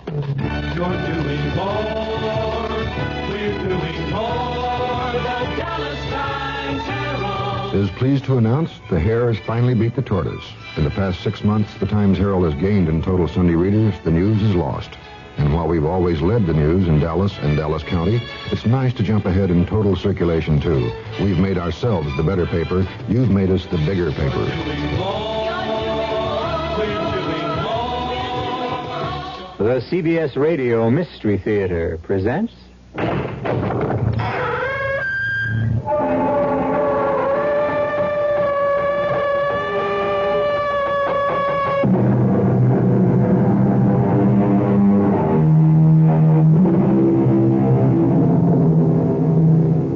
You're doing more. We're doing more. The Dallas Times Herald is pleased to announce the hare has finally beat the tortoise. In the past 6 months, the Times Herald has gained in total Sunday readers. The news is lost. And while we've always led the news in Dallas and Dallas County, it's nice to jump ahead in total circulation, too. We've made ourselves the better paper. You've made us the bigger paper. The CBS Radio Mystery Theater presents...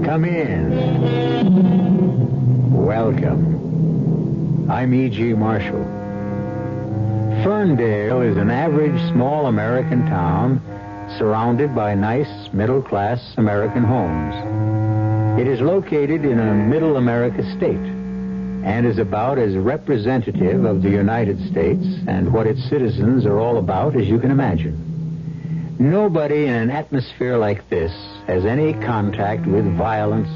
Come in. Welcome. I'm E.G. Marshall. Ferndale is an average small American town surrounded by nice middle-class American homes. It is located in a middle America state and is about as representative of the United States and what its citizens are all about as you can imagine. Nobody in an atmosphere like this has any contact with violence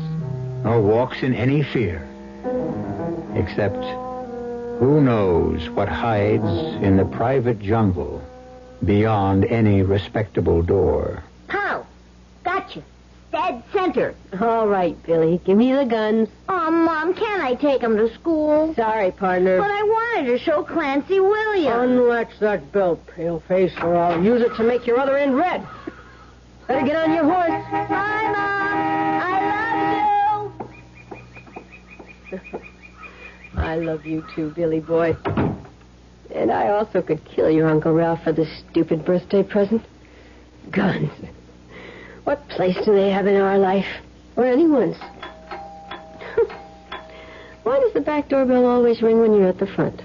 nor walks in any fear, except who knows what hides in the private jungle beyond any respectable door. Pow! Gotcha. Dead center. All right, Billy. Give me the guns. Oh, Mom, can't I take him to school? Sorry, partner. But I wanted to show Clancy Williams. Unlatch that belt, paleface, or I'll use it to make your other end red. Better get on your horse. Bye, Mom. I love you. I love you too, Billy boy. And I also could kill your Uncle Ralph for this stupid birthday present. Guns. What place do they have in our life? Or anyone's? Why does the back doorbell always ring when you're at the front?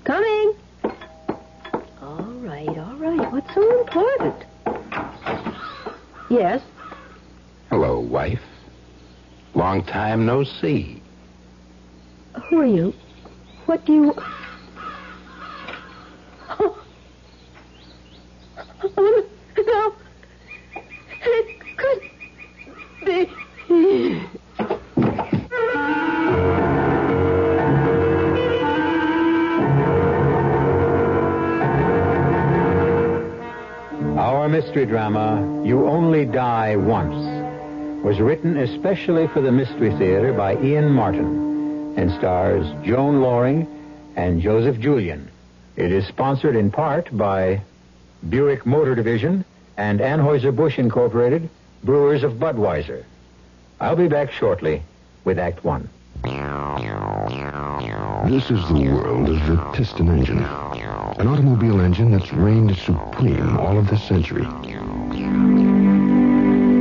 Coming. All right. What's so important? Yes? Hello, wife. Long time no see. Who are you? What do you... Oh, no. It could be... Our mystery drama, You Only Die Once, was written especially for the Mystery Theater by Ian Martin and stars Joan Loring and Joseph Julian. It is sponsored in part by Buick Motor Division and Anheuser-Busch Incorporated, Brewers of Budweiser. I'll be back shortly with Act One. This is the world of the piston engine. An automobile engine that's reigned supreme all of this century.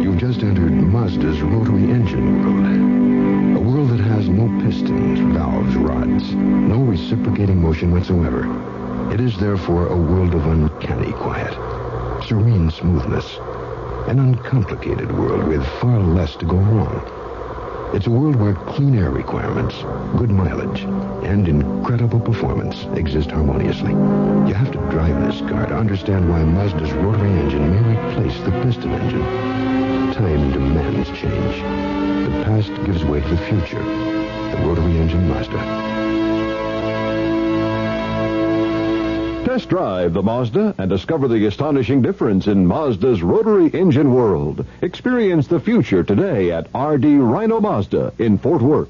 You've just entered Mazda's rotary engine world. A world that has no pistons, valves, rods, no reciprocating motion whatsoever. It is therefore a world of uncanny quiet, serene smoothness, an uncomplicated world with far less to go wrong. It's a world where clean air requirements, good mileage, and incredible performance exist harmoniously. You have to drive this car to understand why Mazda's rotary engine may replace the piston engine. Time demands change. The past gives way to the future. The rotary engine Mazda. Test drive the Mazda and discover the astonishing difference in Mazda's rotary engine world. Experience the future today at R.D. Rhino Mazda in Fort Worth.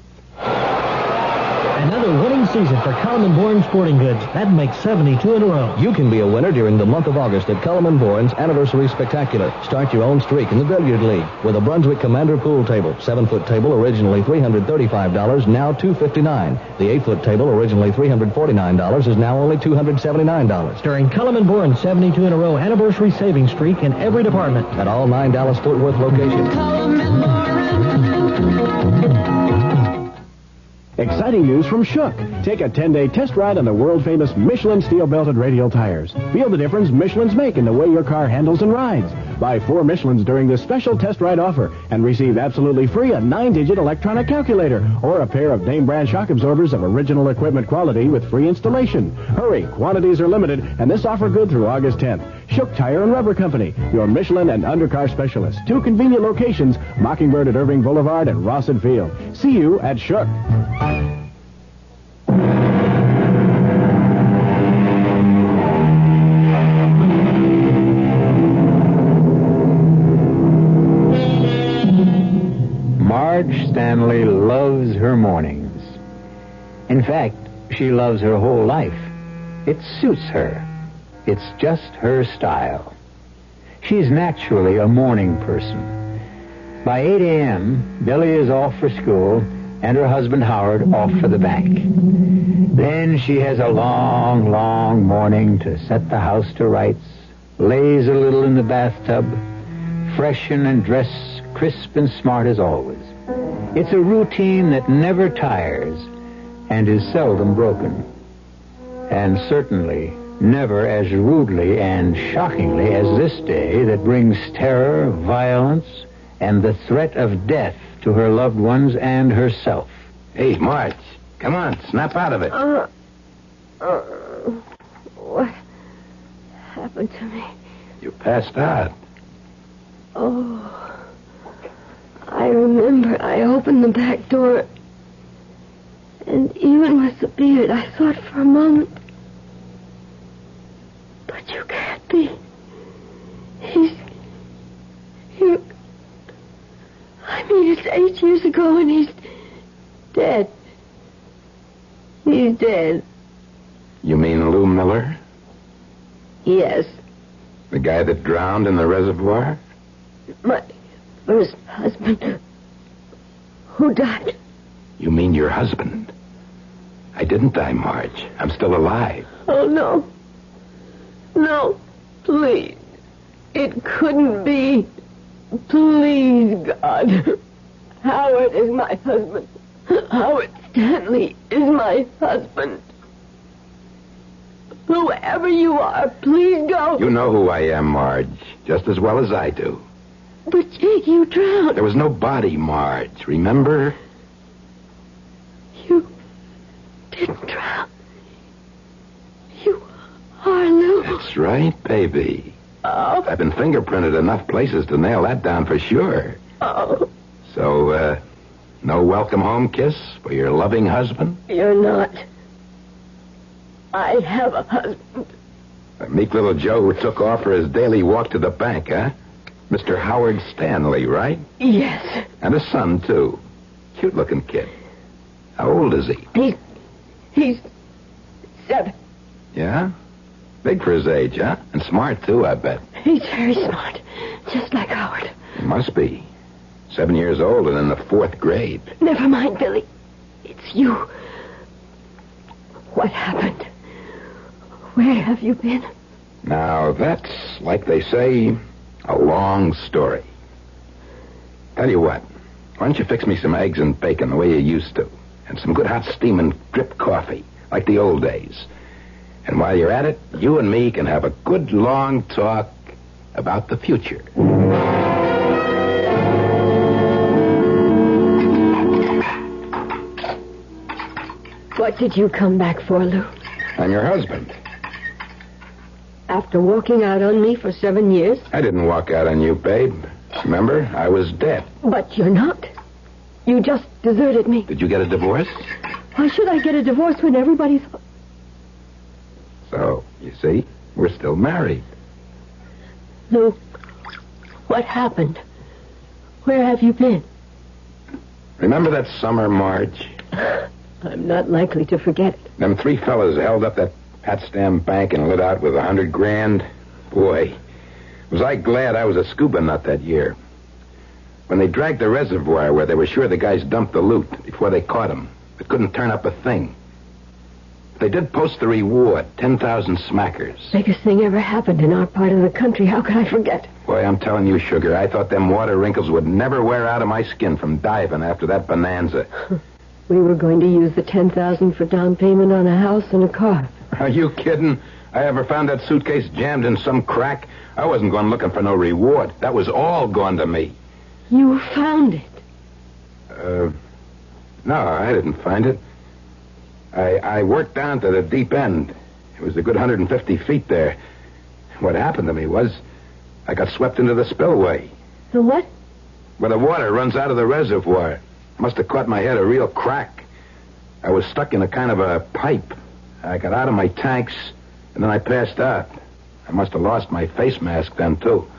Another winning season for Cullman Bourne Sporting Goods. That makes 72 in a row. You can be a winner during the month of August at Cullman Bourne's Anniversary Spectacular. Start your own streak in the Billiard League with a Brunswick Commander pool table. 7-foot table, originally $335, now $259. The 8-foot table, originally $349, is now only $279. During Cullman Bourne's 72 in a row anniversary savings streak in every department. At all 9 Dallas-Fort Worth locations. Exciting news from Shook. Take a 10-day test ride on the world-famous Michelin steel-belted radial tires. Feel the difference Michelin's make in the way your car handles and rides. Buy 4 Michelins during this special test ride offer and receive absolutely free a 9-digit electronic calculator or a pair of name-brand shock absorbers of original equipment quality with free installation. Hurry, quantities are limited, and this offer good through August 10th. Shook Tire and Rubber Company, your Michelin and undercar specialist. 2 convenient locations, Mockingbird at Irving Boulevard and Ross and Field. See you at Shook. Marge Stanley loves her mornings. In fact, she loves her whole life. It suits her. It's just her style. She's naturally a morning person. By 8 a.m., Billy is off for school, and her husband Howard off for the bank. Then she has a long, long morning to set the house to rights, laze a little in the bathtub, freshen and dress crisp and smart as always. It's a routine that never tires and is seldom broken. And certainly never as rudely and shockingly as this day that brings terror, violence, and the threat of death to her loved ones and herself. Hey, Marge, come on, snap out of it. What happened to me? You passed out. Oh, I remember I opened the back door, and even with the beard, I thought for a moment, but you can't be. I mean, it's 8 years ago, and he's dead. He's dead. You mean Lou Miller? Yes. The guy that drowned in the reservoir? My first husband, who died. You mean your husband? I didn't die, Marge. I'm still alive. Oh, no. No, please. It couldn't be. Please, God. Howard is my husband. Howard Stanley is my husband. Whoever you are, please go. You know who I am, Marge, just as well as I do. But you drowned. There was no body, Marge, remember? You didn't drown. You are Lou. That's right, baby. Oh. I've been fingerprinted enough places to nail that down for sure. Oh. So, no welcome home kiss for your loving husband? You're not. I have a husband. A meek little Joe who took off for his daily walk to the bank, huh? Mr. Howard Stanley, right? Yes. And a son, too. Cute-looking kid. How old is he? He's 7. Yeah? Big for his age, huh? And smart, too, I bet. He's very smart. Just like Howard. He must be. 7 years old and in the 4th grade. Never mind, Billy. It's you. What happened? Where have you been? Now, that's, like they say, a long story. Tell you what. Why don't you fix me some eggs and bacon the way you used to? And some good hot steaming drip coffee, like the old days. And while you're at it, you and me can have a good long talk about the future. What did you come back for, Lou? I'm your husband. After walking out on me for 7 years? I didn't walk out on you, babe. Remember, I was dead. But you're not. You just deserted me. Did you get a divorce? Why should I get a divorce when everybody thought... So, you see, we're still married. Lou, what happened? Where have you been? Remember that summer, Marge? I'm not likely to forget it. Them 3 fellas held up that Potsdam bank and lit out with $100 grand. Boy, was I glad I was a scuba nut that year. When they dragged the reservoir where they were sure the guys dumped the loot before they caught him, it couldn't turn up a thing. They did post the reward, 10,000 smackers. Biggest thing ever happened in our part of the country. How could I forget? Boy, I'm telling you, Sugar, I thought them water wrinkles would never wear out of my skin from diving after that bonanza. We were going to use the $10,000 for down payment on a house and a car. Are you kidding? I ever found that suitcase jammed in some crack? I wasn't going looking for no reward. That was all gone to me. You found it? No, I didn't find it. I worked down to the deep end. It was a good 150 feet there. What happened to me was I got swept into the spillway. The what? Where the water runs out of the reservoir. Must have caught my head a real crack. I was stuck in a kind of a pipe. I got out of my tanks, and then I passed out. I must have lost my face mask then, too.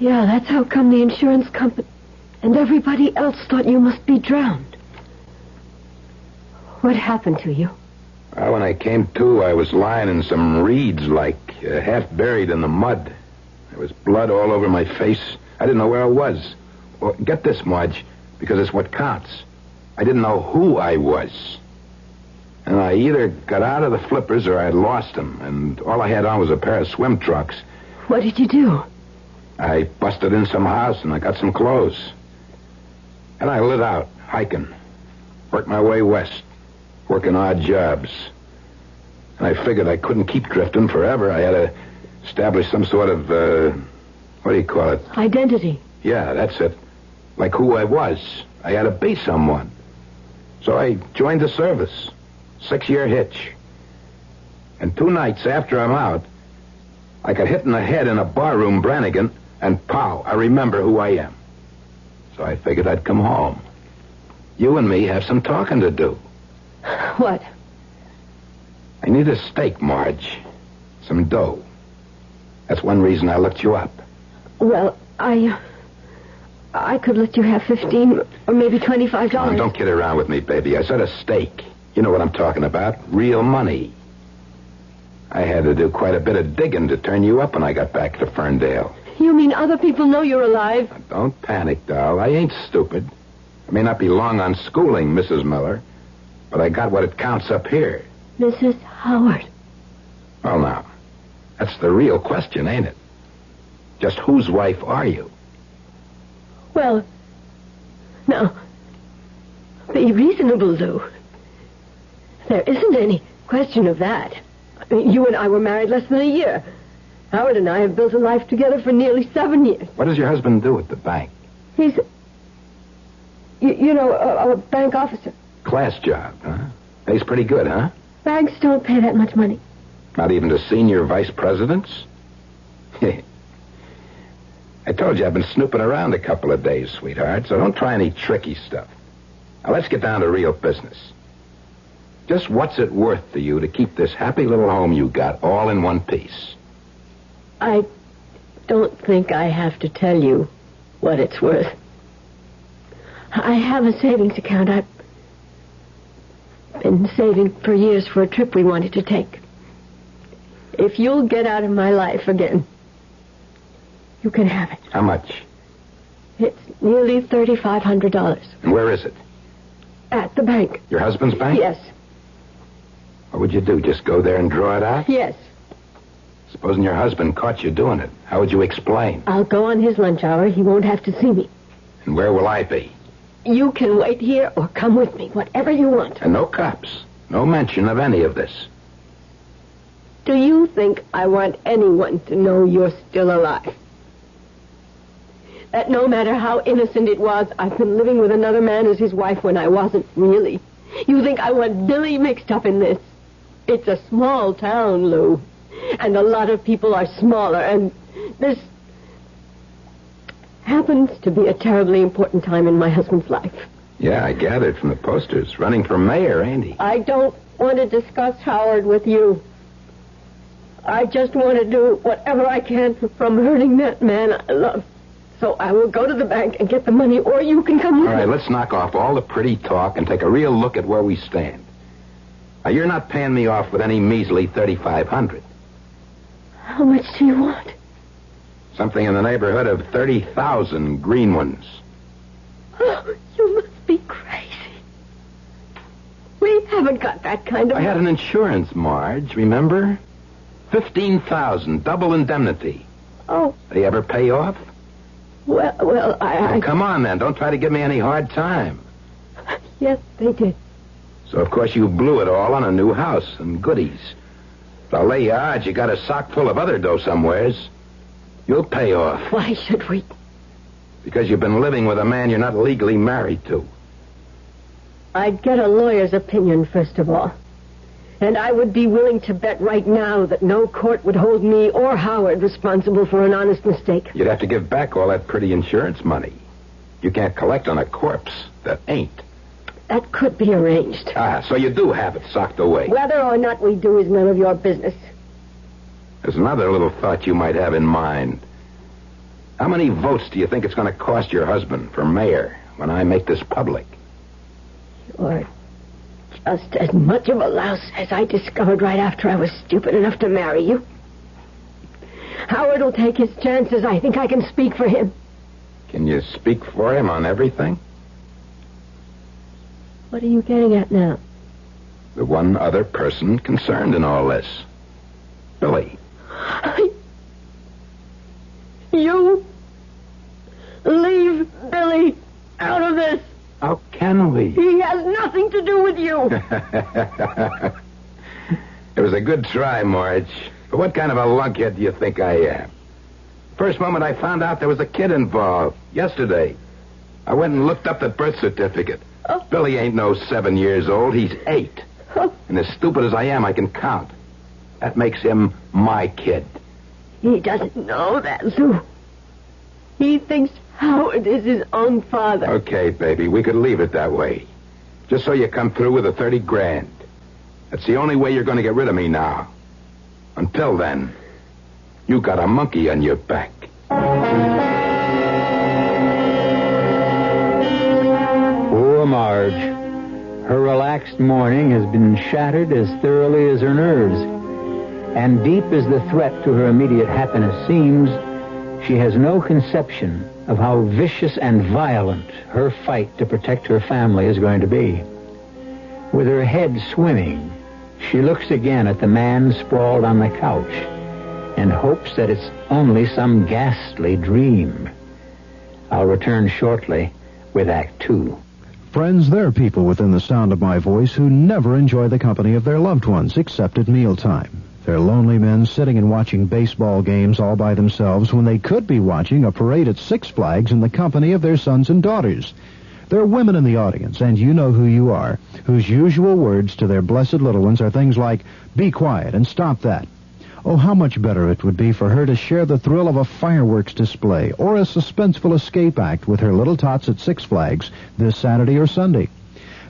Yeah, that's how come the insurance company and everybody else thought you must be drowned. What happened to you? Well, when I came to, I was lying in some reeds, half buried in the mud. There was blood all over my face. I didn't know where I was. Well, get this, Marge, because it's what counts. I didn't know who I was. And I either got out of the flippers or I'd lost them, and all I had on was a pair of swim trunks. What did you do? I busted in some house and I got some clothes. And I lit out, hiking. Worked my way west, working odd jobs. And I figured I couldn't keep drifting forever. I had to establish some sort of, what do you call it? Identity. Yeah, that's it. Like who I was. I had to be someone. So I joined the service. 6-year hitch. And 2 nights after I'm out, I got hit in the head in a barroom, Brannigan, and pow, I remember who I am. So I figured I'd come home. You and me have some talking to do. What? I need a stake, Marge. Some dough. That's one reason I looked you up. Well, I could let you have $15 or maybe $25. Oh, don't kid around with me, baby. I said a stake. You know what I'm talking about. Real money. I had to do quite a bit of digging to turn you up when I got back to Ferndale. You mean other people know you're alive? Now, don't panic, doll. I ain't stupid. I may not be long on schooling, Mrs. Miller, but I got what it counts up here. Mrs. Howard. Well, now, that's the real question, ain't it? Just whose wife are you? Well, now, be reasonable, Lou. There isn't any question of that. I mean, you and I were married less than a year. Howard and I have built a life together for nearly 7 years. What does your husband do at the bank? He's, a bank officer. Class job, huh? Pays pretty good, huh? Banks don't pay that much money. Not even to senior vice presidents? I told you I've been snooping around a couple of days, sweetheart, so don't try any tricky stuff. Now, let's get down to real business. Just what's it worth to you to keep this happy little home you got all in one piece? I don't think I have to tell you what it's worth. I have a savings account. I've been saving for years for a trip we wanted to take. If you'll get out of my life again, you can have it. How much? It's nearly $3,500. And where is it? At the bank. Your husband's bank? Yes. What would you do? Just go there and draw it out? Yes. Supposing your husband caught you doing it, how would you explain? I'll go on his lunch hour. He won't have to see me. And where will I be? You can wait here or come with me, whatever you want. And no cops. No mention of any of this. Do you think I want anyone to know you're still alive? That no matter how innocent it was, I've been living with another man as his wife when I wasn't really. You think I want Billy mixed up in this? It's a small town, Lou. And a lot of people are smaller, and this happens to be a terribly important time in my husband's life. Yeah, I gathered from the posters. Running for mayor, ain't he? I don't want to discuss Howard with you. I just want to do whatever I can from hurting that man I love. So I will go to the bank and get the money, or you can come with me. All right, let's knock off all the pretty talk and take a real look at where we stand. Now, you're not paying me off with any measly $3,500. How much do you want? Something in the neighborhood of 30,000 green ones. Oh, you must be crazy. We haven't got that kind of... I had an insurance, Marge, remember? 15,000, double indemnity. Oh. They ever pay off? Well, I... Oh, come on, then. Don't try to give me any hard time. Yes, they did. So, of course, you blew it all on a new house and goodies. But I'll lay you odds you got a sock full of other dough somewheres. You'll pay off. Why should we? Because you've been living with a man you're not legally married to. I'd get a lawyer's opinion, first of all. And I would be willing to bet right now that no court would hold me or Howard responsible for an honest mistake. You'd have to give back all that pretty insurance money. You can't collect on a corpse that ain't. That could be arranged. So you do have it socked away. Whether or not we do is none of your business. There's another little thought you might have in mind. How many votes do you think it's going to cost your husband for mayor when I make this public? You're just as much of a louse as I discovered right after I was stupid enough to marry you. Howard will take his chances. I think I can speak for him. Can you speak for him on everything? What are you getting at now? The one other person concerned in all this. Billy. You leave Billy out of this. How can we? He has nothing to do with you. It was a good try, Marge. But what kind of a lunkhead do you think I am? First moment I found out there was a kid involved. Yesterday. I went and looked up the birth certificate. Oh. Billy ain't no 7 years old. He's 8. Oh. And as stupid as I am, I can count. That makes him my kid. He doesn't know that, Lou. He thinks Howard is his own father. Okay, baby, we could leave it that way. Just so you come through with the $30,000. That's the only way you're going to get rid of me now. Until then, you got a monkey on your back. Poor Marge. Her relaxed morning has been shattered as thoroughly as her nerves. And deep as the threat to her immediate happiness seems, she has no conception of how vicious and violent her fight to protect her family is going to be. With her head swimming, she looks again at the man sprawled on the couch and hopes that it's only some ghastly dream. I'll return shortly with Act 2. Friends, there are people within the sound of my voice who never enjoy the company of their loved ones except at mealtime. They're lonely men sitting and watching baseball games all by themselves when they could be watching a parade at Six Flags in the company of their sons and daughters. There are women in the audience, and you know who you are, whose usual words to their blessed little ones are things like, "Be quiet and stop that." Oh, how much better it would be for her to share the thrill of a fireworks display or a suspenseful escape act with her little tots at Six Flags this Saturday or Sunday.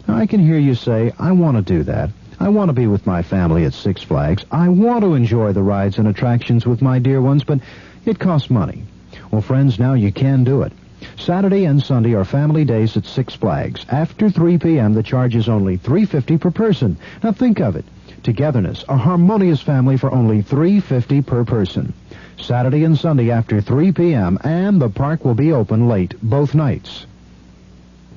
Now, I can hear you say, "I want to do that. I want to be with my family at Six Flags. I want to enjoy the rides and attractions with my dear ones, but it costs money." Well, friends, now you can do it. Saturday and Sunday are family days at Six Flags. After 3 p.m., the charge is only $3.50 per person. Now think of it. Togetherness, a harmonious family for only $3.50 per person. Saturday and Sunday after 3 p.m., and the park will be open late both nights.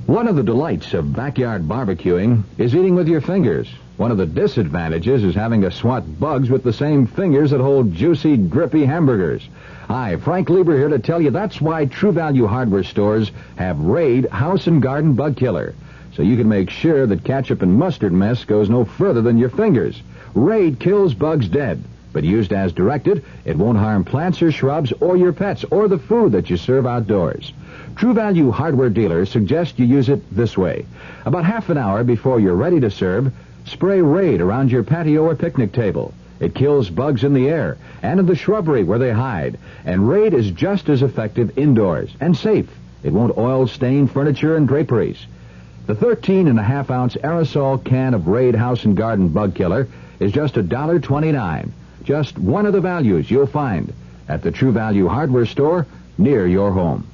One of the delights of backyard barbecuing is eating with your fingers. One of the disadvantages is having to swat bugs with the same fingers that hold juicy, drippy hamburgers. Hi, Frank Lieber here to tell you that's why True Value hardware stores have Raid House and Garden Bug Killer. So you can make sure that ketchup and mustard mess goes no further than your fingers. Raid kills bugs dead, but used as directed, it won't harm plants or shrubs or your pets or the food that you serve outdoors. True Value hardware dealers suggest you use it this way. About half an hour before you're ready to serve, spray Raid around your patio or picnic table. It kills bugs in the air and in the shrubbery where they hide. And Raid is just as effective indoors and safe. It won't oil stain furniture and draperies. The 13.5-ounce aerosol can of Raid House and Garden Bug Killer is just $1.29. Just one of the values you'll find at the True Value hardware store near your home.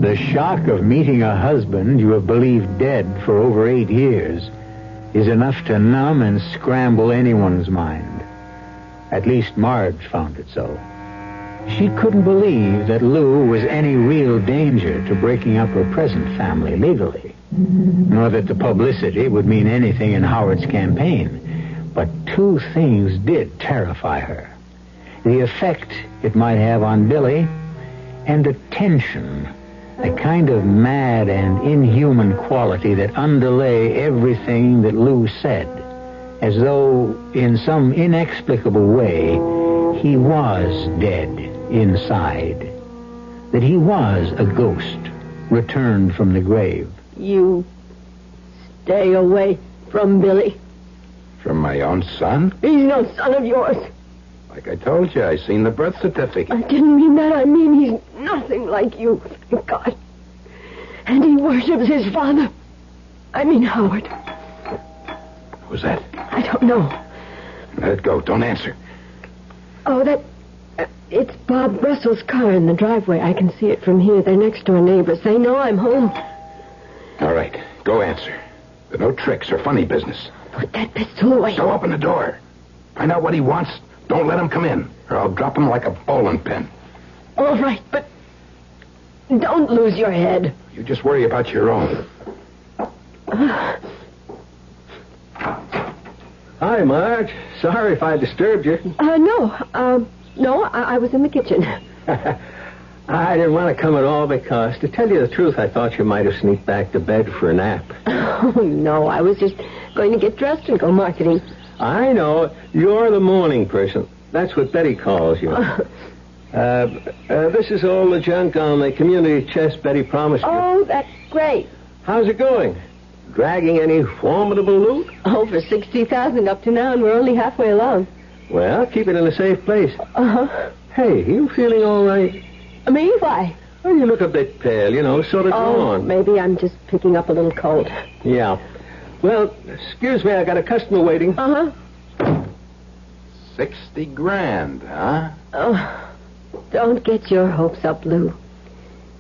The shock of meeting a husband you have believed dead for over 8 years is enough to numb and scramble anyone's mind. At least Marge found it so. She couldn't believe that Lou was any real danger to breaking up her present family legally, nor that the publicity would mean anything in Howard's campaign. But two things did terrify her. The effect it might have on Billy, and the tension, a kind of mad and inhuman quality that underlay everything that Lou said, as though, in some inexplicable way, he was dead inside, that he was a ghost returned from the grave. You stay away from Billy. From my own son? He's no son of yours. Like I told you, I seen the birth certificate. I didn't mean that. I mean he's nothing like you, thank God. And he worships his father. I mean Howard. Who's that? I don't know. Let it go. Don't answer. Oh, it's Bob Russell's car in the driveway. I can see it from here. They're next door neighbors. They know I'm home. All right. Go answer. There are no tricks or funny business. Put that pistol away. Go open the door. Find out what he wants. Don't let him come in, or I'll drop him like a bowling pin. All right, but don't lose your head. You just worry about your own. Hi, Marge. Sorry if I disturbed you. No, I was in the kitchen. I didn't want to come at all because, to tell you the truth, I thought you might have sneaked back to bed for a nap. Oh, no, I was just going to get dressed and go marketing. I know. You're the morning person. That's what Betty calls you. This is all the junk on the community chest Betty promised you. Oh, that's great. How's it going? Dragging any formidable loot? Over 60,000 up to now, and we're only halfway along. Well, keep it in a safe place. Uh-huh. Hey, you feeling all right? Me? Why? Well, you look a bit pale, sort of drawn. Maybe I'm just picking up a little cold. Yeah. Well, excuse me, I got a customer waiting. Uh-huh. $60,000, huh? Oh, don't get your hopes up, Lou.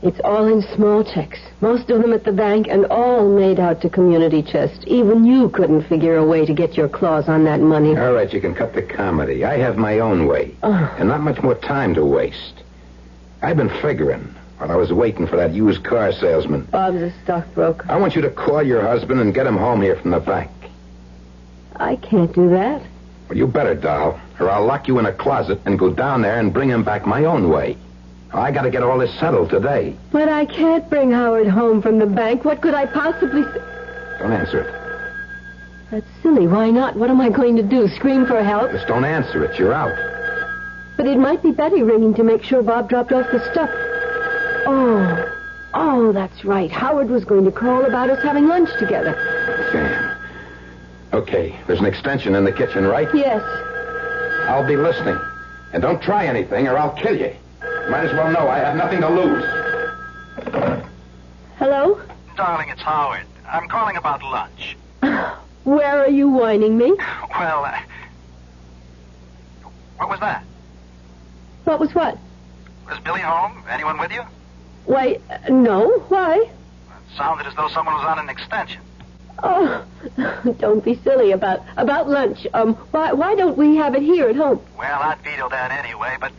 It's all in small checks. Most of them at the bank and all made out to community chest. Even you couldn't figure a way to get your claws on that money. All right, you can cut the comedy. I have my own way. And not much more time to waste. I've been figuring while I was waiting for that used car salesman. Bob's a stockbroker. I want you to call your husband and get him home here from the bank. I can't do that. Well, you better, doll, or I'll lock you in a closet and go down there and bring him back my own way. I got to get all this settled today. But I can't bring Howard home from the bank. What could I possibly say? Don't answer it. That's silly. Why not? What am I going to do? Scream for help? Just don't answer it. You're out. But it might be Betty ringing to make sure Bob dropped off the stuff. Oh, that's right. Howard was going to call about us having lunch together. Sam. Okay, there's an extension in the kitchen, right? Yes. I'll be listening. And don't try anything or I'll kill you. Might as well know I have nothing to lose. Hello? Darling, it's Howard. I'm calling about lunch. Where are you whining me? Well, what was that? What was what? Was Billy home? Anyone with you? Why, no. Why? It sounded as though someone was on an extension. Oh, don't be silly about lunch. Why don't we have it here at home? Well, I'd veto that anyway, but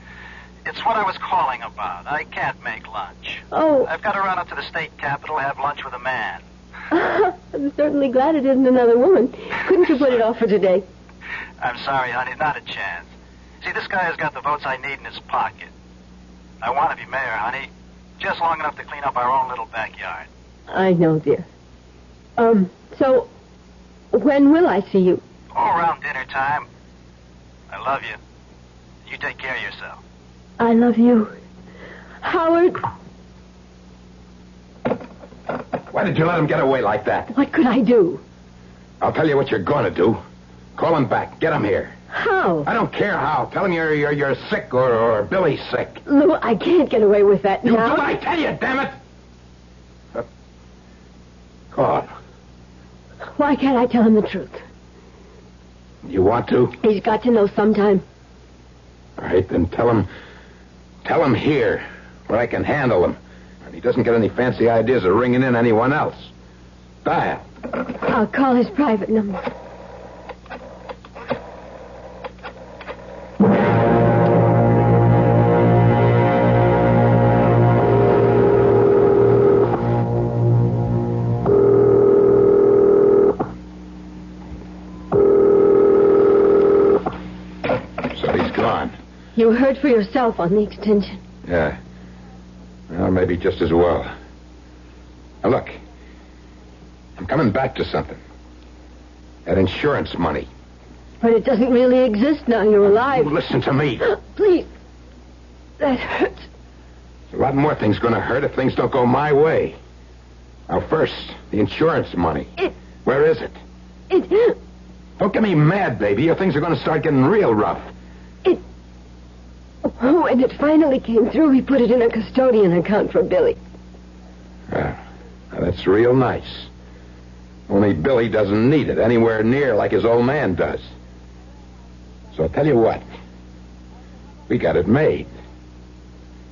it's what I was calling about. I can't make lunch. Oh. I've got to run up to the state capitol, have lunch with a man. I'm certainly glad it isn't another woman. Couldn't you put it off for today? I'm sorry, honey, not a chance. See, this guy has got the votes I need in his pocket. I want to be mayor, honey, just long enough to clean up our own little backyard. I know, dear. So, when will I see you? Oh, around dinner time. I love you. You take care of yourself. I love you. Howard. Why did you let him get away like that? What could I do? I'll tell you what you're going to do. Call him back. Get him here. How? I don't care how. Tell him you're sick or Billy's sick. Lou, I can't get away with that You now. do what I tell you, damn it. Call him. Why can't I tell him the truth? You want to? He's got to know sometime. All right, then tell him here, where I can handle him. And he doesn't get any fancy ideas of ringing in anyone else. Dial. I'll call his private number. You heard for yourself on the extension. Yeah. Well, maybe just as well. Now, look. I'm coming back to something. That insurance money. But it doesn't really exist now you're alive. Listen to me. Please. That hurts. A lot more things going to hurt if things don't go my way. Now, first, the insurance money. Where is it? Don't get me mad, baby, or things are going to start getting real rough. When it finally came through, we put it in a custodian account for Billy. Now, that's real nice. Only Billy doesn't need it anywhere near like his old man does. So I'll tell you what. We got it made.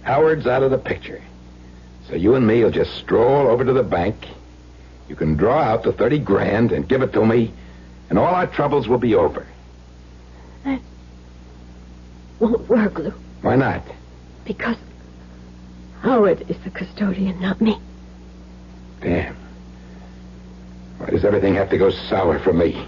Howard's out of the picture. So you and me will just stroll over to the bank. You can draw out the $30,000 and give it to me, and all our troubles will be over. That won't work, Lou. Why not? Because Howard is the custodian, not me. Damn. Why does everything have to go sour for me?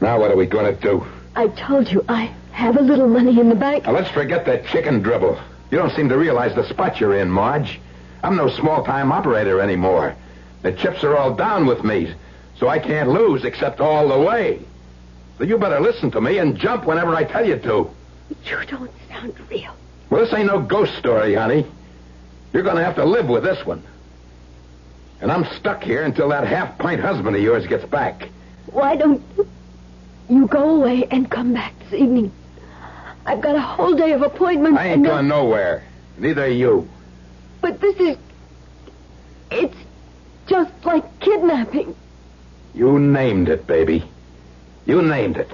Now what are we going to do? I told you I have a little money in the bank. Now let's forget that chicken dribble. You don't seem to realize the spot you're in, Marge. I'm no small-time operator anymore. The chips are all down with me, so I can't lose except all the way. So you better listen to me and jump whenever I tell you to. You don't sound real. Well, this ain't no ghost story, honey. You're going to have to live with this one. And I'm stuck here until that half-pint husband of yours gets back. Why don't you go away and come back this evening? I've got a whole day of appointments. I ain't going nowhere. Neither are you. But it's just like kidnapping. You named it, baby. You named it.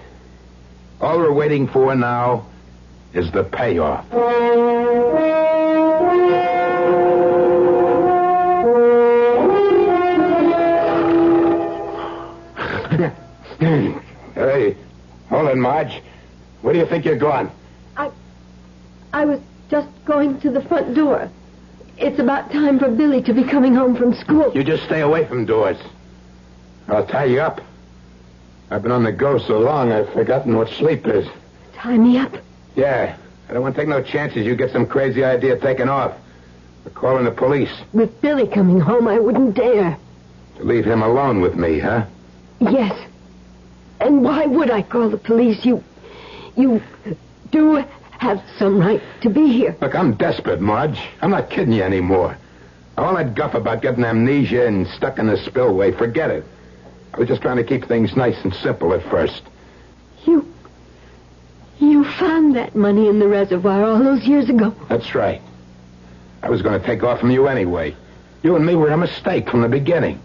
All we're waiting for now is the payoff. Hey, hold on, Marge. Where do you think you're going? I was just going to the front door. It's about time for Billy to be coming home from school. You just stay away from doors. I'll tie you up. I've been on the go so long, I've forgotten what sleep is. Tie me up? Yeah. I don't want to take no chances you get some crazy idea taken off. We're calling the police. With Billy coming home, I wouldn't dare. To leave him alone with me, huh? Yes. And why would I call the police? You do have some right to be here. Look, I'm desperate, Marge. I'm not kidding you anymore. All that guff about getting amnesia and stuck in the spillway, forget it. I was just trying to keep things nice and simple at first. You found that money in the reservoir all those years ago. That's right. I was going to take off from you anyway. You and me were a mistake from the beginning.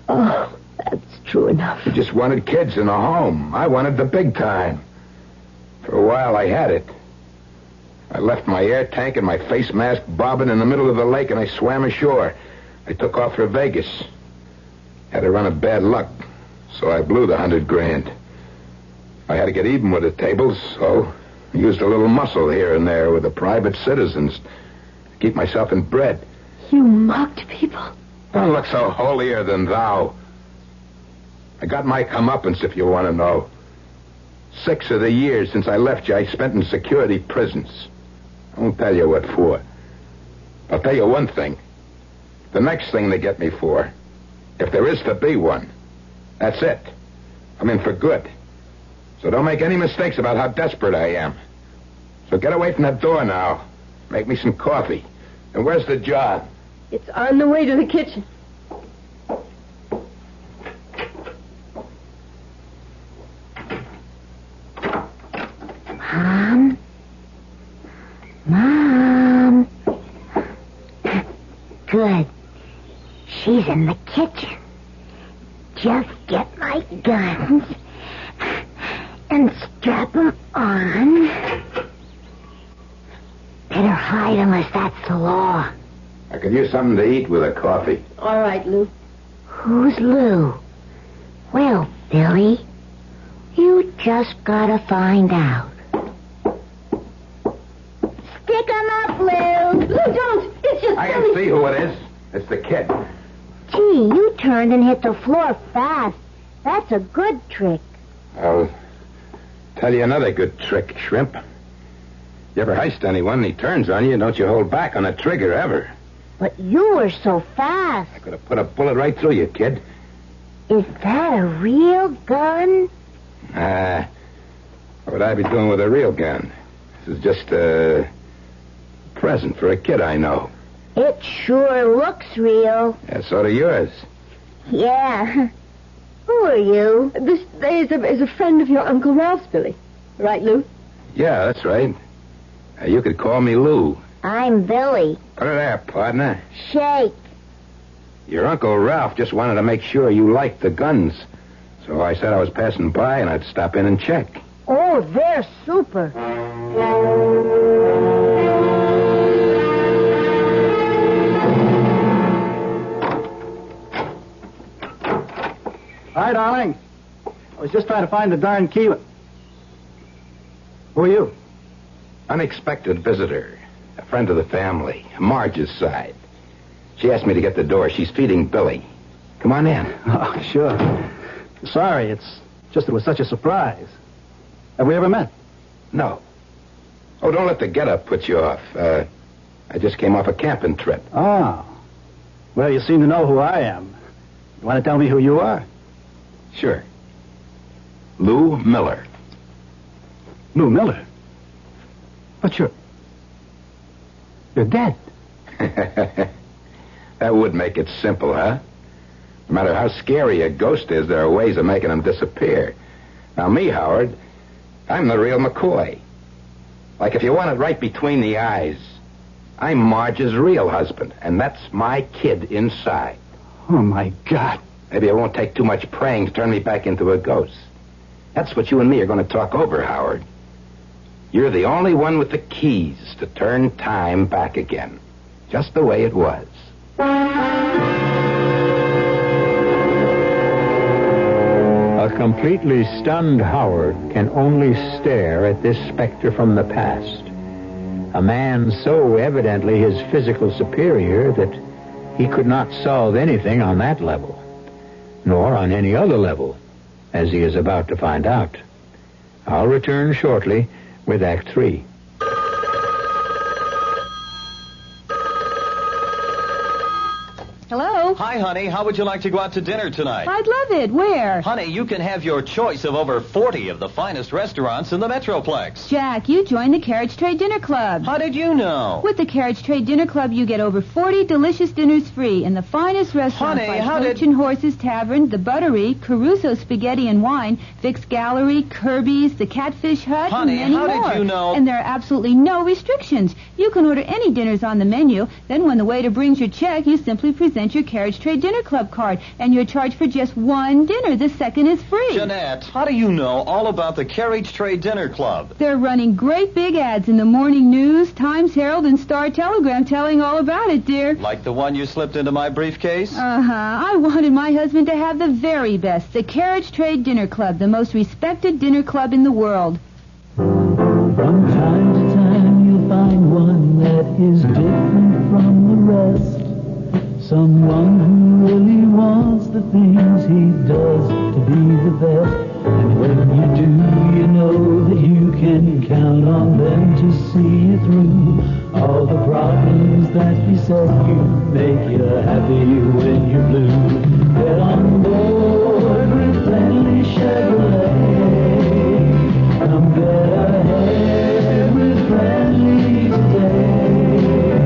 Oh, that's true enough. You just wanted kids in a home. I wanted the big time. For a while, I had it. I left my air tank and my face mask bobbing in the middle of the lake, and I swam ashore. I took off for Vegas. Had a run of bad luck, so I blew the $100,000. I had to get even with the tables, so I used a little muscle here and there with the private citizens to keep myself in bread. You mocked people? Don't look so holier than thou. I got my comeuppance, if you want to know. 6 of the years since I left you, I spent in security prisons. I won't tell you what for. I'll tell you one thing. The next thing they get me for, if there is to be one, that's it. I'm in for good. So don't make any mistakes about how desperate I am. So get away from that door now. Make me some coffee. And where's the jar? It's on the way to the kitchen. Mom. Good. She's in the kitchen. Just get my guns and strap them on. Better hide unless that's the law. I could use something to eat with a coffee. All right, Lou. Who's Lou? Well, Billy, you just gotta find out. Stick 'em up, Lou. Lou, don't. It's just I can see who it is. It's the kid. Gee, you turned and hit the floor fast. That's a good trick. I'll tell you another good trick, Shrimp. You ever heist anyone and he turns on you, don't you hold back on the trigger ever. But you were so fast. I could have put a bullet right through you, kid. Is that a real gun? What would I be doing with a real gun? This is just a present for a kid I know. It sure looks real. Yeah, so do yours. Yeah. Who are you? This is a friend of your Uncle Ralph's, Billy. Right, Lou? Yeah, that's right. You could call me Lou. I'm Billy. Put it there, partner. Shake. Your Uncle Ralph just wanted to make sure you liked the guns. So I said I was passing by and I'd stop in and check. Oh, they're super. Hi, darling. I was just trying to find the darn key. Who are you? Unexpected visitor. A friend of the family. Marge's side. She asked me to get the door. She's feeding Billy. Come on in. Oh, sure. Sorry, it's just it was such a surprise. Have we ever met? No. Oh, don't let the get-up put you off. I just came off a camping trip. Oh. Well, you seem to know who I am. You want to tell me who you are? Sure. Lou Miller. Lou Miller? But you're dead. That would make it simple, huh? No matter how scary a ghost is, there are ways of making them disappear. Now, me, Howard, I'm the real McCoy. Like, if you want it right between the eyes, I'm Marge's real husband, and that's my kid inside. Oh, my God. Maybe it won't take too much praying to turn me back into a ghost. That's what you and me are going to talk over, Howard. You're the only one with the keys to turn time back again. Just the way it was. A completely stunned Howard can only stare at this specter from the past. A man so evidently his physical superior that he could not solve anything on that level, nor on any other level, as he is about to find out. I'll return shortly with Act 3. Hello? Hi, honey. How would you like to go out to dinner tonight? I'd love it. Where? Honey, you can have your choice of over 40 of the finest restaurants in the Metroplex. Jack, you joined the Carriage Trade Dinner Club. How did you know? With the Carriage Trade Dinner Club, you get over 40 delicious dinners free in the finest restaurants Honey, like how Coach did... and Horses Tavern, The Buttery, Caruso Spaghetti and Wine, Vic's Gallery, Kirby's, The Catfish Hut, Honey, and many how more. did you know... And there are absolutely no restrictions. You can order any dinners on the menu. Then when the waiter brings your check, you simply present your Carriage Trade Dinner Club card, and you're charged for just one dinner. The second is free. Jeanette, how do you know all about the Carriage Trade Dinner Club? They're running great big ads in the Morning News, Times Herald, and Star Telegram telling all about it, dear. Like the one you slipped into my briefcase? Uh-huh. I wanted my husband to have the very best. The Carriage Trade Dinner Club, the most respected dinner club in the world. From time to time you'll find one that is different from the rest. Someone who really wants the things he does to be the best. And when you do, you know that you can count on them to see you through. All the problems that beset you make you happy when you're blue. Get on board with friendly Chevrolet. Come get ahead with friendly today.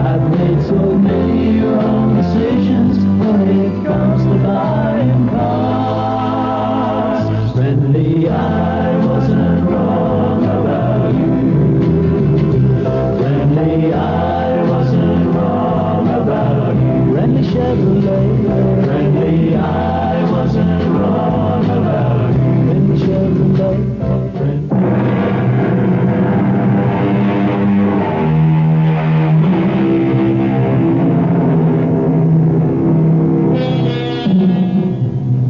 I've made so many wrong decisions when it comes to buying cars. Friendly, I wasn't wrong about you. Friendly, I wasn't wrong about you. Friendly Chevrolet. Friendly, I wasn't wrong about you. Friendly Chevrolet.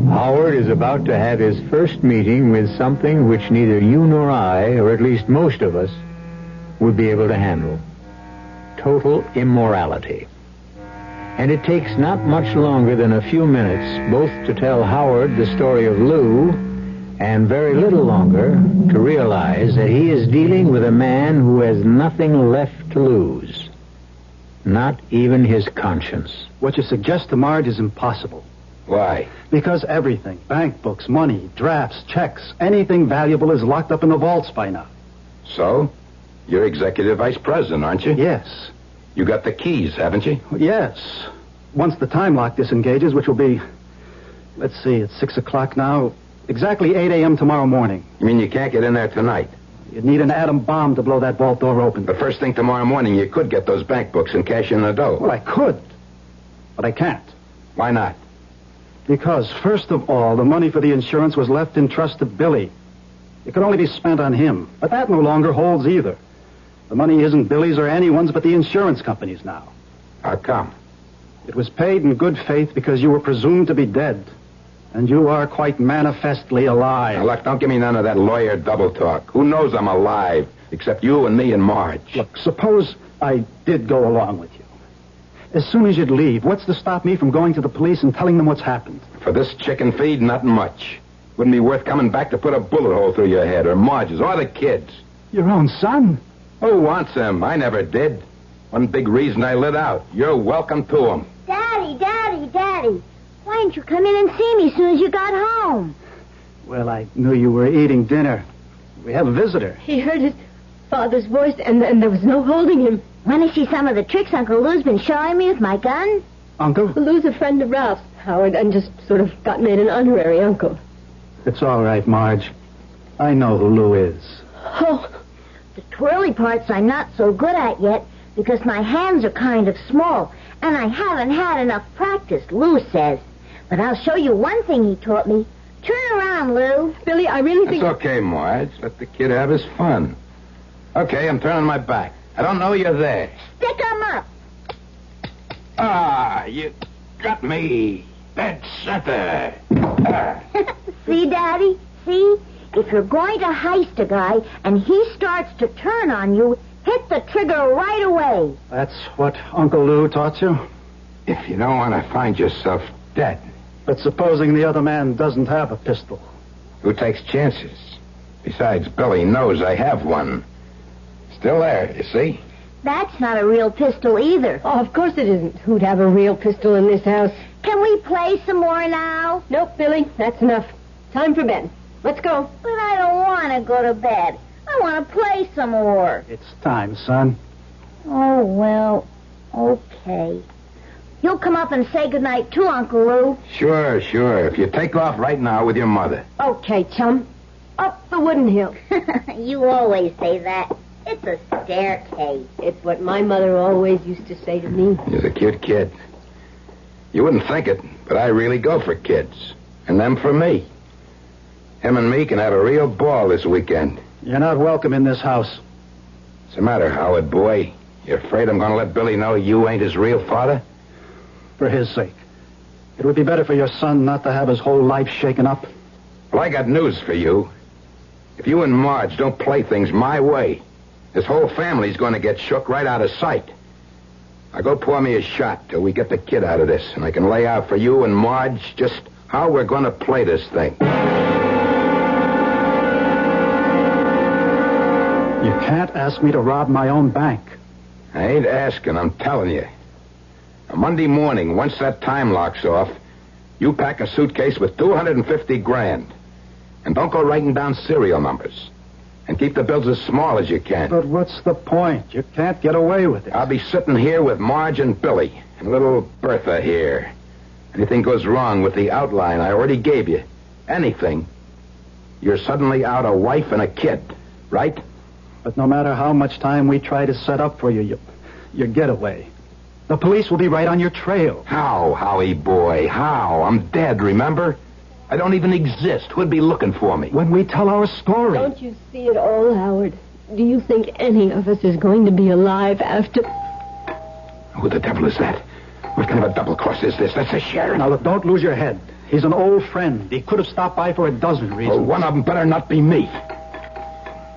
Howard is about to have his first meeting with something which neither you nor I, or at least most of us, would be able to handle. Total immorality. And it takes not much longer than a few minutes both to tell Howard the story of Lou and very little longer to realize that he is dealing with a man who has nothing left to lose. Not even his conscience. What you suggest to Marge is impossible. Why? Because everything, bank books, money, drafts, checks, anything valuable is locked up in the vaults by now. So? You're executive vice president, aren't you? Yes. You got the keys, haven't you? Yes. Once the time lock disengages, which will be, let's see, it's 6 o'clock now, exactly 8 a.m. tomorrow morning. You mean you can't get in there tonight? You'd need an atom bomb to blow that vault door open. The first thing tomorrow morning, you could get those bank books and cash in the dough. Well, I could, but I can't. Why not? Because, first of all, the money for the insurance was left in trust to Billy. It could only be spent on him, but that no longer holds either. The money isn't Billy's or anyone's but the insurance company's now. How come? It was paid in good faith because you were presumed to be dead. And you are quite manifestly alive. Now, look, don't give me none of that lawyer double talk. Who knows I'm alive, except you and me and Marge? Look, suppose I did go along with you. As soon as you'd leave, what's to stop me from going to the police and telling them what's happened? For this chicken feed, nothing much. Wouldn't be worth coming back to put a bullet hole through your head, or Marge's, or the kids. Your own son? Who wants him? I never did. One big reason I lit out. You're welcome to him. Daddy. Why didn't you come in and see me as soon as you got home? Well, I knew you were eating dinner. We have a visitor. He heard his father's voice, and there was no holding him. Want to see some of the tricks Uncle Lou's been showing me with my gun? Uncle? Lou's a friend of Ralph's, Howard, and just sort of got made an honorary uncle. It's all right, Marge. I know who Lou is. Oh, the twirly parts I'm not so good at yet because my hands are kind of small, and I haven't had enough practice, Lou says. But I'll show you one thing he taught me. Turn around, Lou. Billy, I really think... It's okay, Marge. Let the kid have his fun. Okay, I'm turning my back. I don't know you're there. Stick 'em up. Ah, you got me. Dead center. See, Daddy? See? If you're going to heist a guy and he starts to turn on you, hit the trigger right away. That's what Uncle Lou taught you? If you don't want to find yourself dead. But supposing the other man doesn't have a pistol? Who takes chances? Besides, Billy knows I have one. Still there, you see? That's not a real pistol either. Oh, of course it isn't. Who'd have a real pistol in this house? Can we play some more now? Nope, Billy. That's enough. Time for bed. Let's go. But I don't want to go to bed. I want to play some more. It's time, son. Oh, well, okay. You'll come up and say goodnight too, Uncle Lou. Sure. If you take off right now with your mother. Okay, chum. Up the wooden hill. You always say that. It's a staircase. It's what my mother always used to say to me. You're a cute kid. You wouldn't think it, but I really go for kids. And them for me. Him and me can have a real ball this weekend. You're not welcome in this house. What's the matter, Howard, boy? You afraid I'm going to let Billy know you ain't his real father? For his sake. It would be better for your son not to have his whole life shaken up. Well, I got news for you. If you and Marge don't play things my way, this whole family's going to get shook right out of sight. Now go pour me a shot till we get the kid out of this, and I can lay out for you and Marge just how we're going to play this thing. You can't ask me to rob my own bank. I ain't asking, I'm telling you. A Monday morning, once that time lock's off, you pack a suitcase with $250,000. And don't go writing down serial numbers. And keep the bills as small as you can. But what's the point? You can't get away with it. I'll be sitting here with Marge and Billy, and little Bertha here. Anything goes wrong with the outline I already gave you, anything, you're suddenly out a wife and a kid, right? But no matter how much time we try to set up for you, your getaway, the police will be right on your trail. How, Howie boy, how? I'm dead, remember? I don't even exist. Who'd be looking for me? When we tell our story. Don't you see it all, Howard? Do you think any of us is going to be alive after... Who the devil is that? What kind of a double cross is this? That's the sheriff. Now, look, don't lose your head. He's an old friend. He could have stopped by for a dozen reasons. Well, one of them better not be me.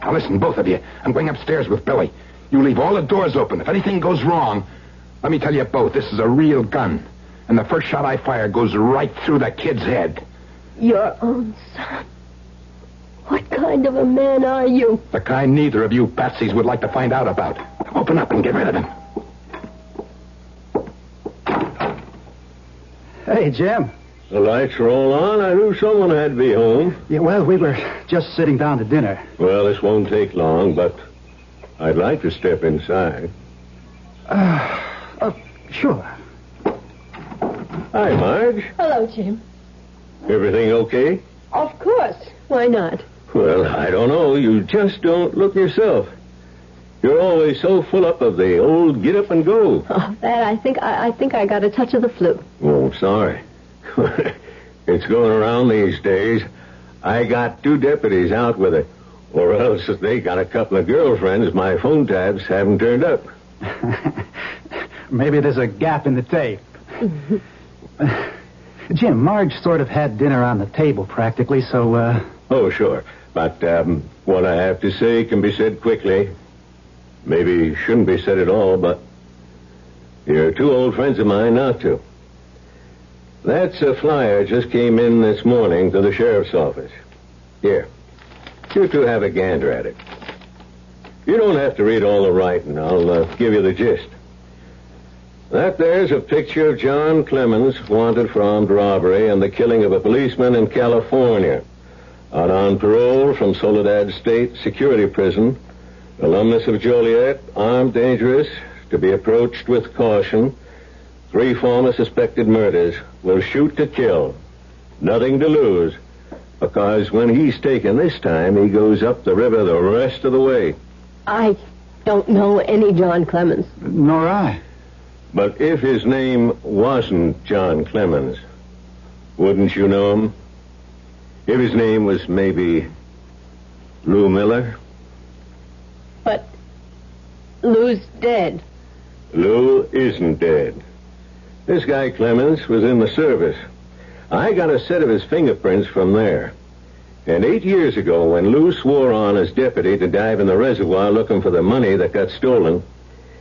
Now, listen, both of you. I'm going upstairs with Billy. You leave all the doors open. If anything goes wrong, let me tell you both, this is a real gun. And the first shot I fire goes right through the kid's head. Your own son. kind of a man are you? The kind neither of you patsies would like to find out about. Open up and get rid of him. Hey, Jim. The lights are all on. I knew someone had to be home. Yeah, well, we were just sitting down to dinner. Well, this won't take long, but I'd like to step inside. Sure. Hi, Marge. Hello, Jim. Everything okay? Of course. Why not? Well, I don't know. You just don't look yourself. You're always so full up of the old get up and go. Oh, that I think I got a touch of the flu. Oh, sorry. It's going around these days. I got 2 deputies out with it, or else they got a couple of girlfriends my phone tabs haven't turned up. Maybe there's a gap in the tape. Jim, Marge sort of had dinner on the table practically, so, Oh, sure. But what I have to say can be said quickly. Maybe shouldn't be said at all, but you're 2 old friends of mine not to. That's a flyer just came in this morning to the sheriff's office. Here. You 2 have a gander at it. You don't have to read all the writing. I'll give you the gist. That there's a picture of John Clemens, wanted for armed robbery and the killing of a policeman in California. Out on parole from Soledad State Security Prison, alumnus of Joliet, armed, dangerous, to be approached with caution. 3 former suspected murders, will shoot to kill. Nothing to lose, because when he's taken this time, he goes up the river the rest of the way. I don't know any John Clemens. Nor I. But if his name wasn't John Clemens, wouldn't you know him? If his name was maybe Lou Miller? But Lou's dead. Lou isn't dead. This guy Clemens was in the service. I got a set of his fingerprints from there. And 8 years ago, when Lou swore on as deputy to dive in the reservoir looking for the money that got stolen,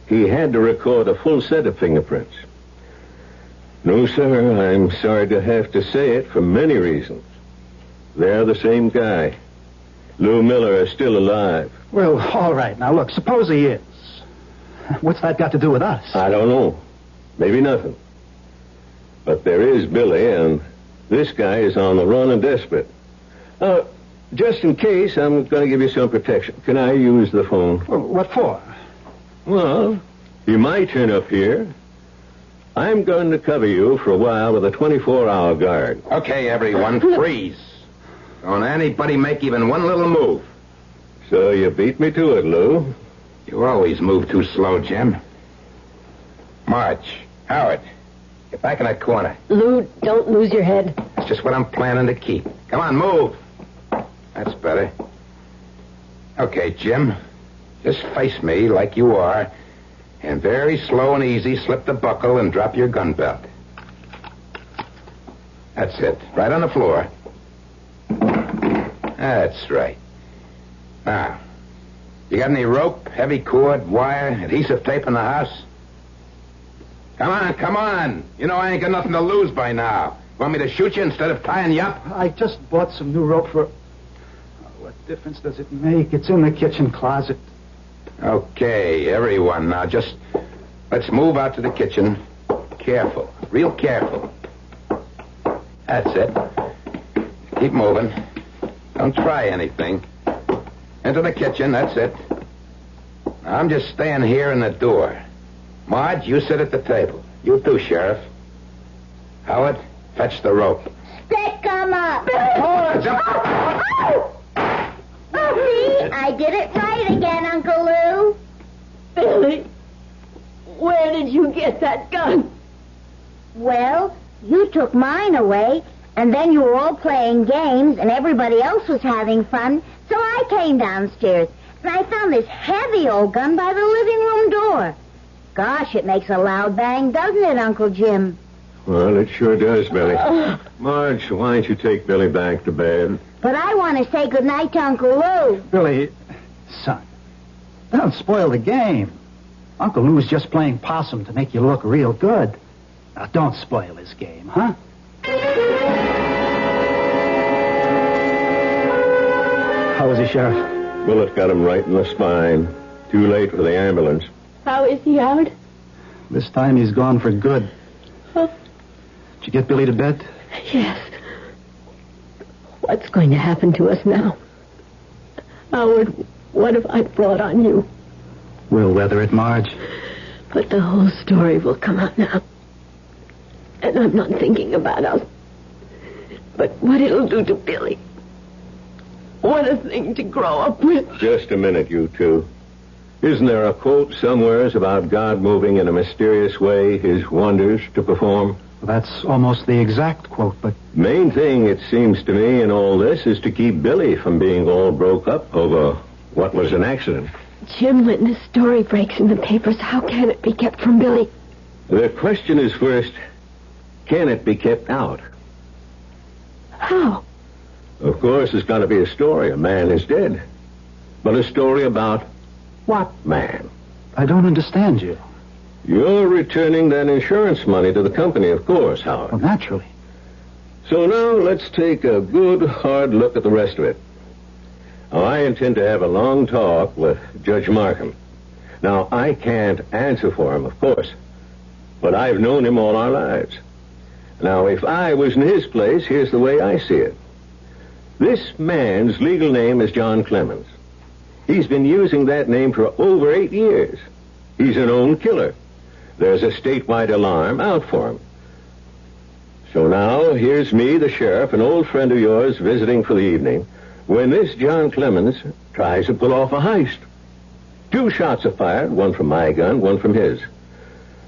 he had to record a full set of fingerprints. No, sir, I'm sorry to have to say it for many reasons. They're the same guy. Lou Miller is still alive. Well, all right. Now, look, suppose he is. What's that got to do with us? I don't know. Maybe nothing. But there is Billy, and this guy is on the run and desperate. Just in case, I'm going to give you some protection. Can I use the phone? Well, what for? Well, you might turn up here. I'm going to cover you for a while with a 24-hour guard. Okay, everyone, freeze. Don't anybody make even one little move. So you beat me to it, Lou. You always move too slow, Jim. Marge, Howard, get back in that corner. Lou, don't lose your head. That's just what I'm planning to keep. Come on, move. That's better. Okay, Jim. Just face me like you are, and very slow and easy slip the buckle and drop your gun belt. That's it. Right on the floor. That's right. Now, you got any rope, heavy cord, wire, adhesive tape in the house? Come on. You know I ain't got nothing to lose by now. Want me to shoot you instead of tying you up? I just bought some new rope for... What difference does it make? It's in the kitchen closet. Okay, everyone, now just... Let's move out to the kitchen. Careful. Real careful. That's it. Keep moving. Don't try anything. Into the kitchen, that's it. Now, I'm just staying here in the door. Marge, you sit at the table. You too, Sheriff. Howard, fetch the rope. Stick 'em up. Oh, See, I did it right again, Uncle Lou. Billy, where did you get that gun? Well, you took mine away, and then you were all playing games, and everybody else was having fun, so I came downstairs, and I found this heavy old gun by the living room door. Gosh, it makes a loud bang, doesn't it, Uncle Jim? Well, it sure does, Billy. Marge, why don't you take Billy back to bed? But I want to say goodnight to Uncle Lou. Billy, son, don't spoil the game. Uncle Lou's just playing possum to make you look real good. Now, don't spoil his game, huh? How is he, Sheriff? Bullet got him right in the spine. Too late for the ambulance. How is he, Howard? This time he's gone for good. Oh. Did you get Billy to bed? Yes. What's going to happen to us now? Howard, what have I brought on you? We'll weather it, Marge. But the whole story will come out now. And I'm not thinking about us. But what it'll do to Billy. What a thing to grow up with. Just a minute, you two. Isn't there a quote somewheres about God moving in a mysterious way his wonders to perform? That's almost the exact quote, but... Main thing, it seems to me, in all this is to keep Billy from being all broke up over what was an accident. Jim, when this story breaks in the papers, how can it be kept from Billy? The question is first, can it be kept out? How? Of course, there's got to be a story. A man is dead. But a story about what man? I don't understand you. You're returning that insurance money to the company, of course, Howard. Well, naturally. So now let's take a good, hard look at the rest of it. Now, I intend to have a long talk with Judge Markham. Now, I can't answer for him, of course, but I've known him all our lives. Now, if I was in his place, here's the way I see it. This man's legal name is John Clemens. He's been using that name for over 8 years. He's a known killer. There's a statewide alarm out for him. So now, here's me, the sheriff, an old friend of yours, visiting for the evening, when this John Clemens tries to pull off a heist. 2 shots are fired, one from my gun, one from his.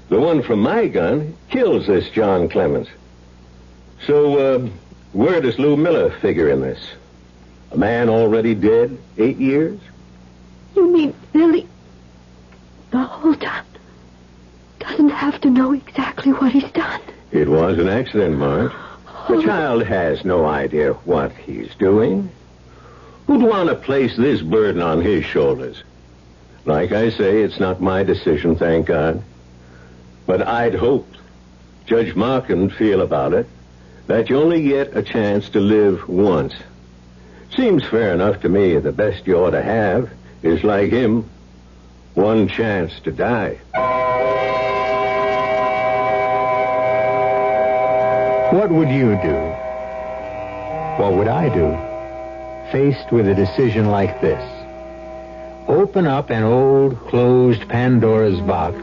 The one from my gun kills this John Clemens. So, where does Lou Miller figure in this? A man already dead 8 years? You mean Billy, the whole time, doesn't have to know exactly what he's done? It was an accident, Marge. The child has no idea what he's doing. Who'd want to place this burden on his shoulders? Like I say, it's not my decision, thank God. But I'd hoped Judge Markham feel about it that you only get a chance to live once. Seems fair enough to me. The best you ought to have is, like him, one chance to die. What would you do? What would I do? Faced with a decision like this. Open up an old, closed Pandora's box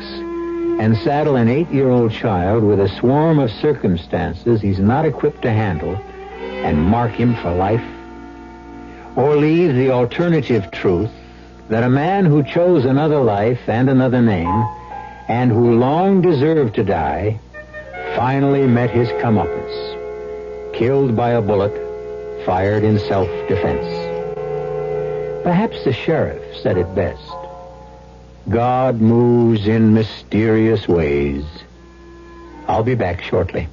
and saddle an 8-year-old child with a swarm of circumstances he's not equipped to handle and mark him for life? Or leave the alternative truth that a man who chose another life and another name and who long deserved to die finally met his comeuppance, killed by a bullet fired in self-defense. Perhaps the sheriff said it best. God moves in mysterious ways. I'll be back shortly.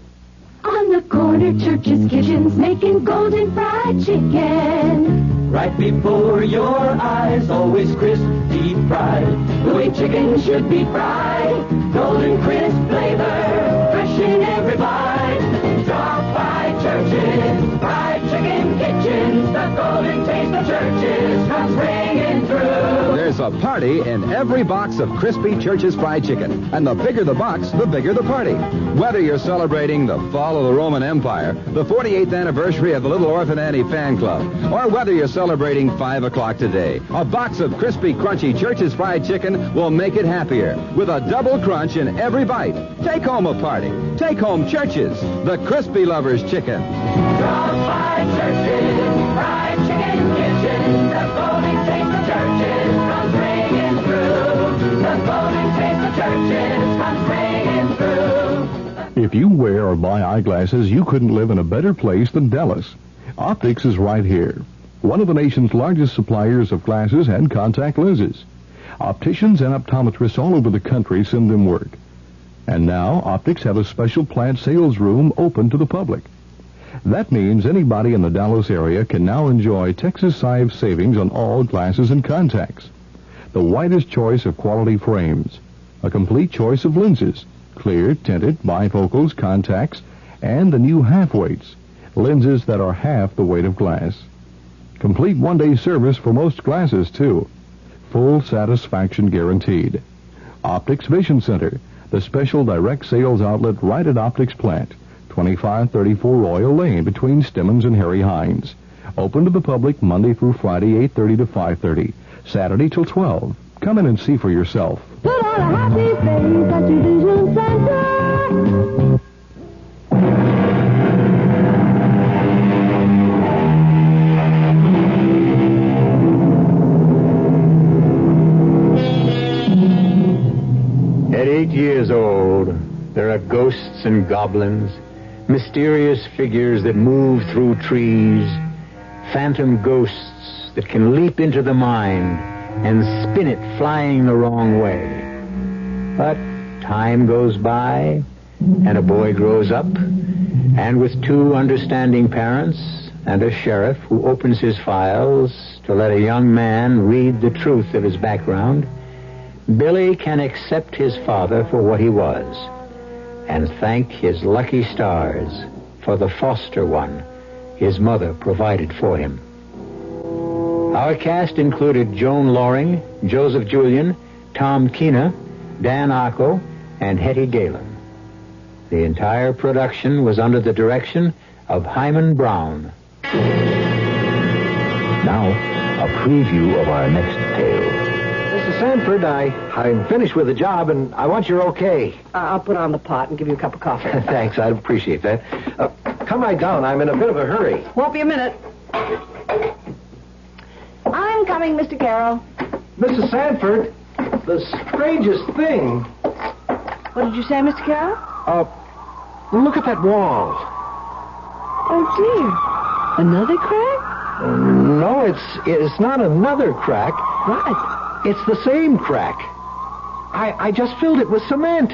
On the corner, churches, kitchens, making golden fried chicken. Right before your eyes, always crisp, deep fried. The way chicken should be fried. Golden crisp flavor, fresh in every bite. Stop by Churches, fried chicken kitchens. The golden taste of Churches comes ringing through. There's a party in every box of crispy Church's fried chicken. And the bigger the box, the bigger the party. Whether you're celebrating the fall of the Roman Empire, the 48th anniversary of the Little Orphan Annie fan club, or whether you're celebrating 5 o'clock today, a box of crispy, crunchy Church's fried chicken will make it happier with a double crunch in every bite. Take home a party. Take home Church's, the crispy lover's chicken. Stop by Churches, fried chicken kitchen. The golden taste of Churches comes ringing through. The golden taste of Churches comes ringing through. If you wear or buy eyeglasses, you couldn't live in a better place than Dallas. Optics is right here, one of the nation's largest suppliers of glasses and contact lenses. Opticians and optometrists all over the country send them work. And now, Optics have a special plant sales room open to the public. That means anybody in the Dallas area can now enjoy Texas-size savings on all glasses and contacts. The widest choice of quality frames, a complete choice of lenses, clear, tinted, bifocals, contacts, and the new half-weights, lenses that are half the weight of glass. Complete one-day service for most glasses, too. Full satisfaction guaranteed. Optics Vision Center, the special direct sales outlet right at Optics Plant, 2534 Royal Lane between Stimmons and Harry Hines. Open to the public Monday through Friday, 8:30 to 5:30. Saturday till 12. Come in and see for yourself. Put on a happy face at your vision center. At 8 years old, there are ghosts and goblins, mysterious figures that move through trees, phantom ghosts that can leap into the mind and spin it flying the wrong way. But time goes by, and a boy grows up, and with 2 understanding parents and a sheriff who opens his files to let a young man read the truth of his background, Billy can accept his father for what he was and thank his lucky stars for the foster one his mother provided for him. Our cast included Joan Loring, Joseph Julian, Tom Keena, Dan Arco, and Hetty Galen. The entire production was under the direction of Himan Brown. Now, a preview of our next tale. Mr. Sanford, I'm finished with the job, and I want your okay. I'll put on the pot and give you a cup of coffee. Thanks, I'd appreciate that. Come right down. I'm in a bit of a hurry. Won't be a minute. I'm coming, Mr. Carroll. Mrs. Sanford, the strangest thing. What did you say, Mr. Carroll? Look at that wall. Oh, dear. Another crack? No, it's not another crack. What? It's the same crack. I just filled it with cement.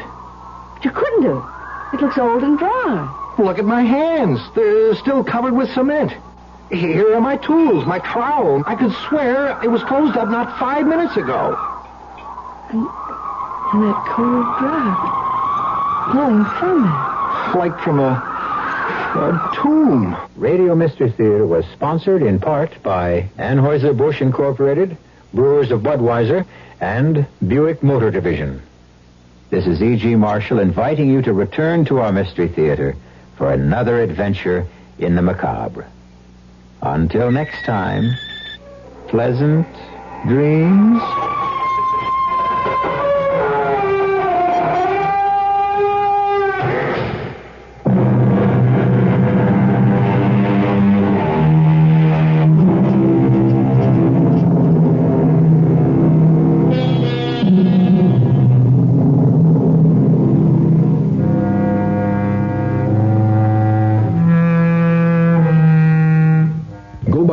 But you couldn't do it. It looks old and dry. Look at my hands. They're still covered with cement. Here are my tools, my trowel. I could swear it was closed up not 5 minutes ago. And that cold draught blowing from it. Like from a tomb. Radio Mystery Theater was sponsored in part by Anheuser-Busch Incorporated, Brewers of Budweiser, and Buick Motor Division. This is E.G. Marshall inviting you to return to our Mystery Theater for another adventure in the macabre. Until next time, pleasant dreams.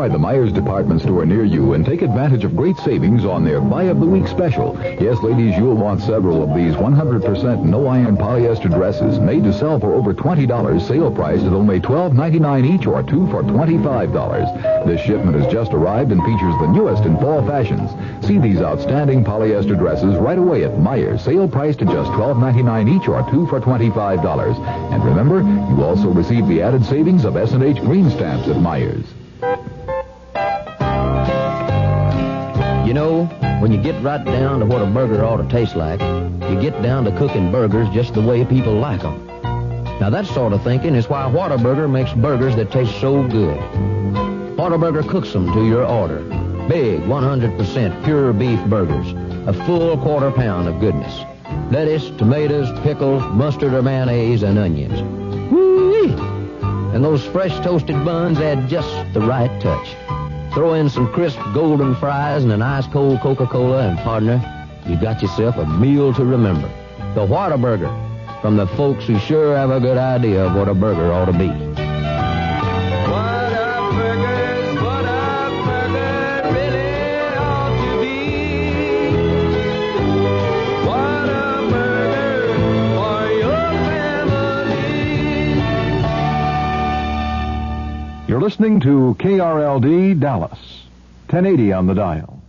The Myers department store near you and take advantage of great savings on their Buy of the Week special. Yes, ladies, you'll want several of these 100% no-iron polyester dresses made to sell for over $20, sale priced at only $12.99 each or 2 for $25. This shipment has just arrived and features the newest in fall fashions. See these outstanding polyester dresses right away at Myers, sale priced at just $12.99 each or 2 for $25. And remember, you also receive the added savings of S&H green stamps at Myers. You know, when you get right down to what a burger ought to taste like, you get down to cooking burgers just the way people like them. Now, that sort of thinking is why Whataburger makes burgers that taste so good. Whataburger cooks them to your order. Big, 100% pure beef burgers. A full quarter pound of goodness. Lettuce, tomatoes, pickles, mustard or mayonnaise, and onions. Woo-wee! And those fresh toasted buns add just the right touch. Throw in some crisp golden fries and an ice-cold Coca-Cola, and partner, you got yourself a meal to remember. The Whataburger, from the folks who sure have a good idea of what a burger ought to be. You're listening to KRLD Dallas, 1080 on the dial.